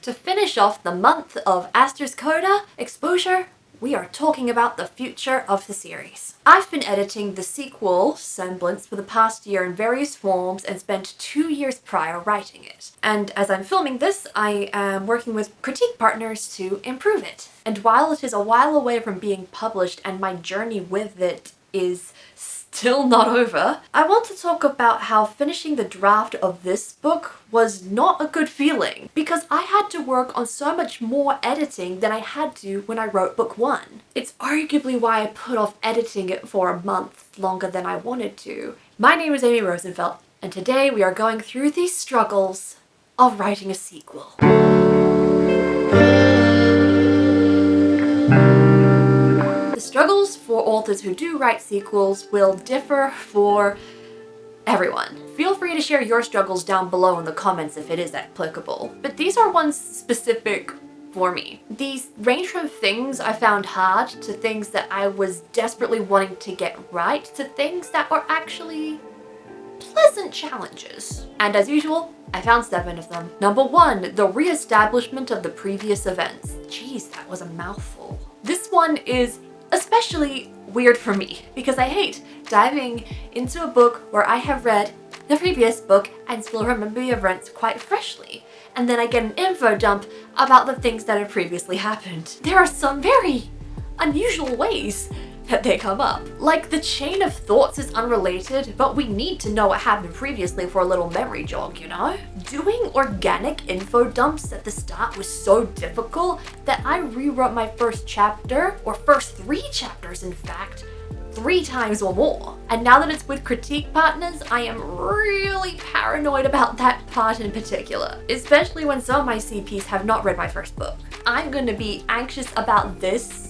To finish off the month of ASTER'S CODA exposure, we are talking about the future of the series. I've been editing the sequel, Semblance, for the past year in various forms and spent 2 years prior writing it. And as I'm filming this, I am working with critique partners to improve it. And while it is a while away from being published and my journey with it is still not over, I want to talk about how finishing the draft of this book was not a good feeling, because I had to work on so much more editing than I had to when I wrote book 1. It's arguably why I put off editing it for a month longer than I wanted to. My name is Amy Rosenfeld, and today we are going through the struggles of writing a sequel. Struggles for authors who do write sequels will differ for everyone. Feel free to share your struggles down below in the comments if it is applicable, but these are ones specific for me. These range from things I found hard to things that I was desperately wanting to get right to things that were actually pleasant challenges. And as usual, I found 7 of them. Number 1, the re-establishment of the previous events. Jeez, that was a mouthful. This one is especially weird for me, because I hate diving into a book where I have read the previous book and still remember the events quite freshly, and then I get an info dump about the things that have previously happened. There are some very unusual ways that they come up. Like, the chain of thoughts is unrelated, but we need to know what happened previously for a little memory jog, you know? Doing organic info dumps at the start was so difficult that I rewrote my first chapter, or first 3 chapters in fact, 3 times or more. And now that it's with critique partners, I am really paranoid about that part in particular, especially when some of my CPs have not read my first book. I'm gonna be anxious about this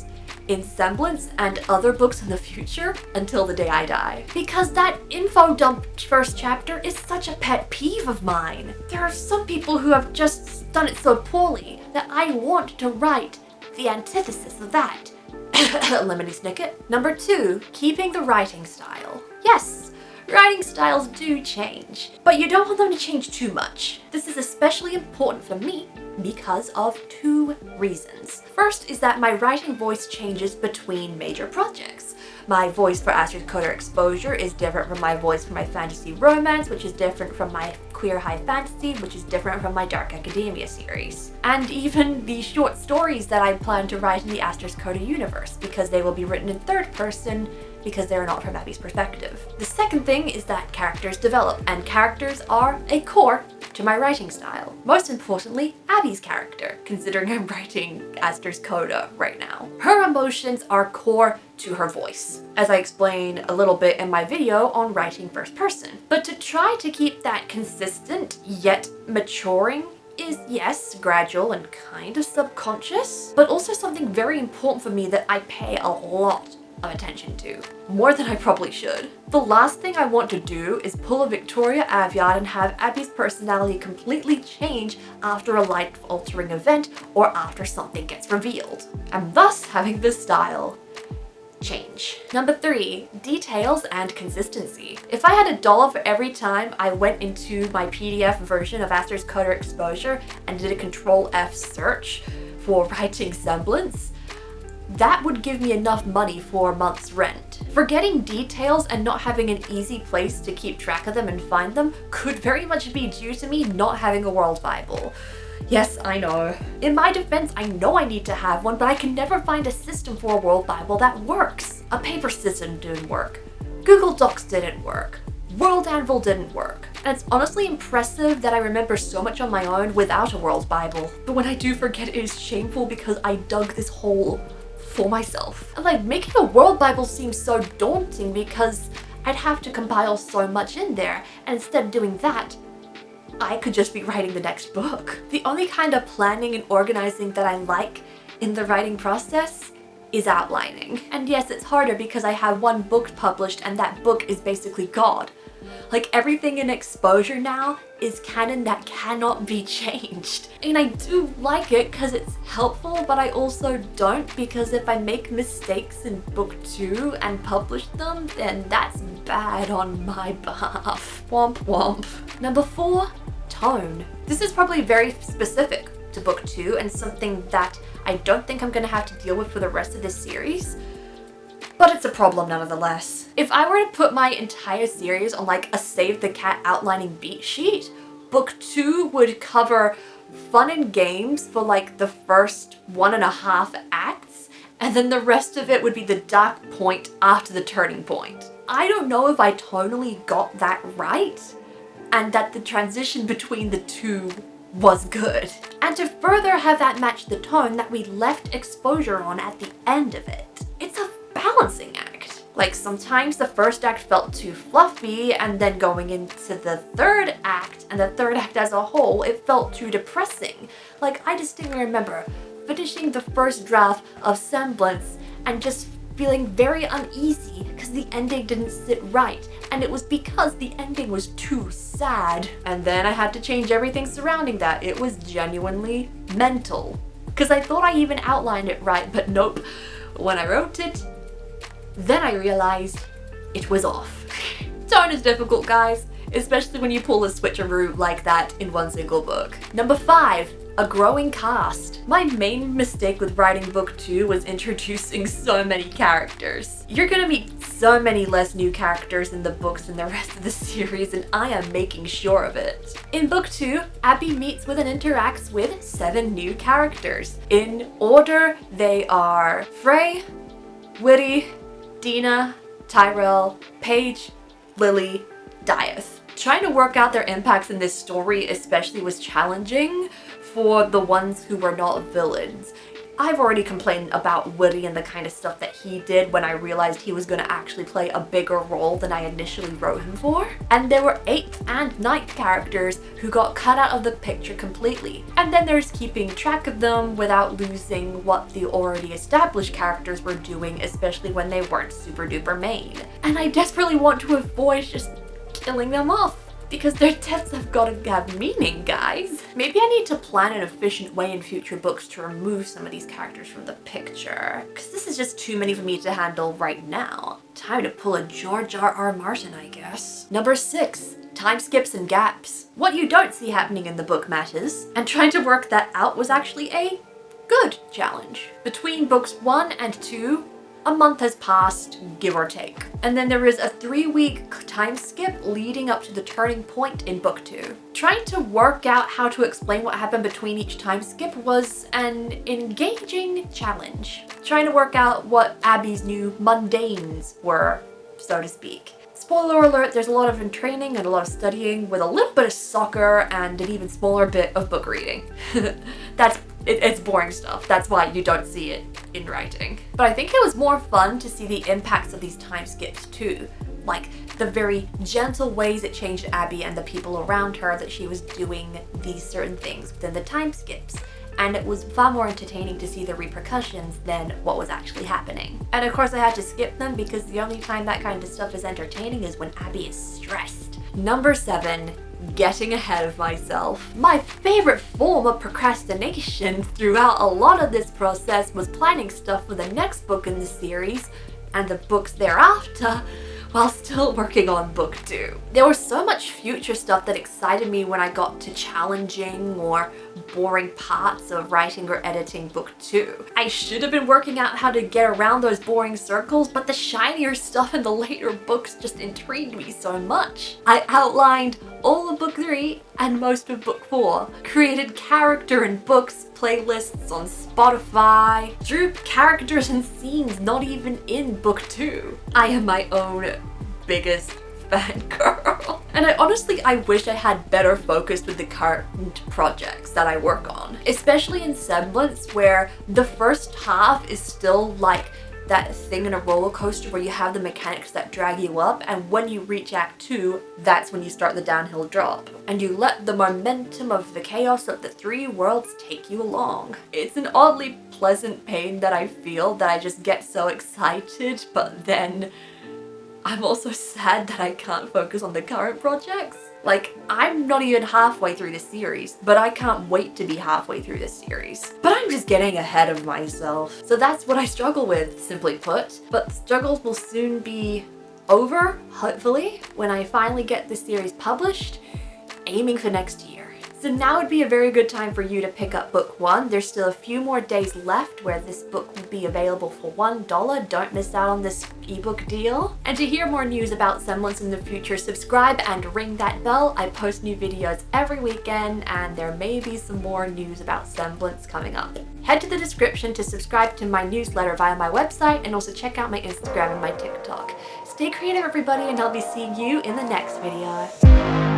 in Semblance and other books in the future until the day I die. Because that info dump first chapter is such a pet peeve of mine. There are some people who have just done it so poorly that I want to write the antithesis of that. Lemony Snicket. Number 2, keeping the writing style. Yes, writing styles do change, but you don't want them to change too much. This is especially important for me because of 2 reasons. First is that my writing voice changes between major projects. My voice for ASTER'S CODA exposure is different from my voice for my fantasy romance, which is different from my queer high fantasy, which is different from my dark academia series. And even the short stories that I plan to write in the ASTER'S CODA universe, because they will be written in 3rd person, because they're not from Abby's perspective. The second thing is that characters develop, and characters are a core to my writing style. Most importantly, Abby's character, considering I'm writing ASTER'S CODA right now. Her emotions are core to her voice, as I explain a little bit in my video on writing first person. But to try to keep that consistent yet maturing is, yes, gradual and kind of subconscious, but also something very important for me that I pay a lot of attention to. More than I probably should. The last thing I want to do is pull a Victoria Aveyard and have Abby's personality completely change after a life-altering event or after something gets revealed, and thus having the style change. Number 3, details and consistency. If I had $1 for every time I went into my PDF version of ASTER'S CODA exposure and did a Control F search for writing Semblance, that would give me enough money for a month's rent. Forgetting details and not having an easy place to keep track of them and find them could very much be due to me not having a world Bible. Yes, I know. In my defense, I know I need to have one, but I can never find a system for a world Bible that works. A paper system didn't work. Google Docs didn't work. World Anvil didn't work. And it's honestly impressive that I remember so much on my own without a world Bible. But when I do forget, it is shameful because I dug this hole for myself. And like, making a world Bible seems so daunting because I'd have to compile so much in there, and instead of doing that, I could just be writing the next book. The only kind of planning and organizing that I like in the writing process is outlining. And yes, it's harder because I have 1 book published and that book is basically God. Like, everything in exposure now is canon that cannot be changed. And I do like it because it's helpful, but I also don't, because if I make mistakes in book 2 and publish them, then that's bad on my behalf. Womp womp. Number 4, tone. This is probably very specific to book 2 and something that I don't think I'm gonna have to deal with for the rest of this series. But it's a problem nonetheless. If I were to put my entire series on like a Save the Cat outlining beat sheet, book 2 would cover fun and games for like the first 1.5 acts, and then the rest of it would be the dark point after the turning point. I don't know if I tonally got that right, and that the transition between the two was good. And to further have that match the tone that we left exposure on at the end of it, it's a balancing act. Like sometimes the first act felt too fluffy, and then going into the third act and the third act as a whole, it felt too depressing. Like I distinctly remember finishing the first draft of Semblance and just feeling very uneasy because the ending didn't sit right, and it was because the ending was too sad. And then I had to change everything surrounding that. It was genuinely mental. Because I thought I even outlined it right, but nope. When I wrote it, then I realized it was off. Tone is difficult, guys, especially when you pull a switcheroo like that in one single book. Number 5. A growing cast. My main mistake with writing book 2 was introducing so many characters. You're gonna meet so many less new characters in the books than the rest of the series, and I am making sure of it. In book 2, Abby meets with and interacts with 7 new characters. In order, they are Frey, Witty, Dina, Tyrell, Paige, Lily, Dieth. Trying to work out their impacts in this story especially was challenging for the ones who were not villains. I've already complained about Woody and the kind of stuff that he did when I realized he was going to actually play a bigger role than I initially wrote him for. And there were 8th and 9th characters who got cut out of the picture completely. And then there's keeping track of them without losing what the already established characters were doing, especially when they weren't super duper main. And I desperately want to avoid just killing them off, because their deaths have got to have meaning, guys. Maybe I need to plan an efficient way in future books to remove some of these characters from the picture, because this is just too many for me to handle right now. Time to pull a George R.R. Martin, I guess. Number 6. Time skips and gaps. What you don't see happening in the book matters, and trying to work that out was actually a good challenge. Between books 1 and 2, a month has passed, give or take. And then there is a 3-week time skip leading up to the turning point in book 2. Trying to work out how to explain what happened between each time skip was an engaging challenge. Trying to work out what Abby's new mundanes were, so to speak. Spoiler alert, there's a lot of training and a lot of studying with a little bit of soccer and an even smaller bit of book reading. It's boring stuff. That's why you don't see it in writing. But I think it was more fun to see the impacts of these time skips too. Like the very gentle ways it changed Abby and the people around her that she was doing these certain things within the time skips. And it was far more entertaining to see the repercussions than what was actually happening. And of course I had to skip them because the only time that kind of stuff is entertaining is when Abby is stressed. Number 7. Getting ahead of myself. My favorite form of procrastination throughout a lot of this process was planning stuff for the next book in the series and the books thereafter while still working on book 2. There was so much future stuff that excited me when I got to challenging or boring parts of writing or editing book 2. I should have been working out how to get around those boring circles, but the shinier stuff in the later books just intrigued me so much. I outlined all of book 3 and most of book 4, created character and books playlists on Spotify, drew characters and scenes not even in book 2. I am my own biggest fangirl. And I wish I had better focus with the current projects that I work on. Especially in Semblance, where the first half is still like that thing in a roller coaster where you have the mechanics that drag you up, and when you reach Act 2, that's when you start the downhill drop. And you let the momentum of the chaos of the 3 worlds take you along. It's an oddly pleasant pain that I feel, that I just get so excited, but then I'm also sad that I can't focus on the current projects. Like, I'm not even halfway through the series, but I can't wait to be halfway through this series. But I'm just getting ahead of myself. So that's what I struggle with, simply put. But the struggles will soon be over, hopefully, when I finally get this series published, aiming for next year. So now would be a very good time for you to pick up book 1. There's still a few more days left where this book will be available for $1. Don't miss out on this ebook deal. And to hear more news about Semblance in the future, subscribe and ring that bell. I post new videos every weekend, and there may be some more news about Semblance coming up. Head to the description to subscribe to my newsletter via my website, and also check out my Instagram and my TikTok. Stay creative, everybody, and I'll be seeing you in the next video.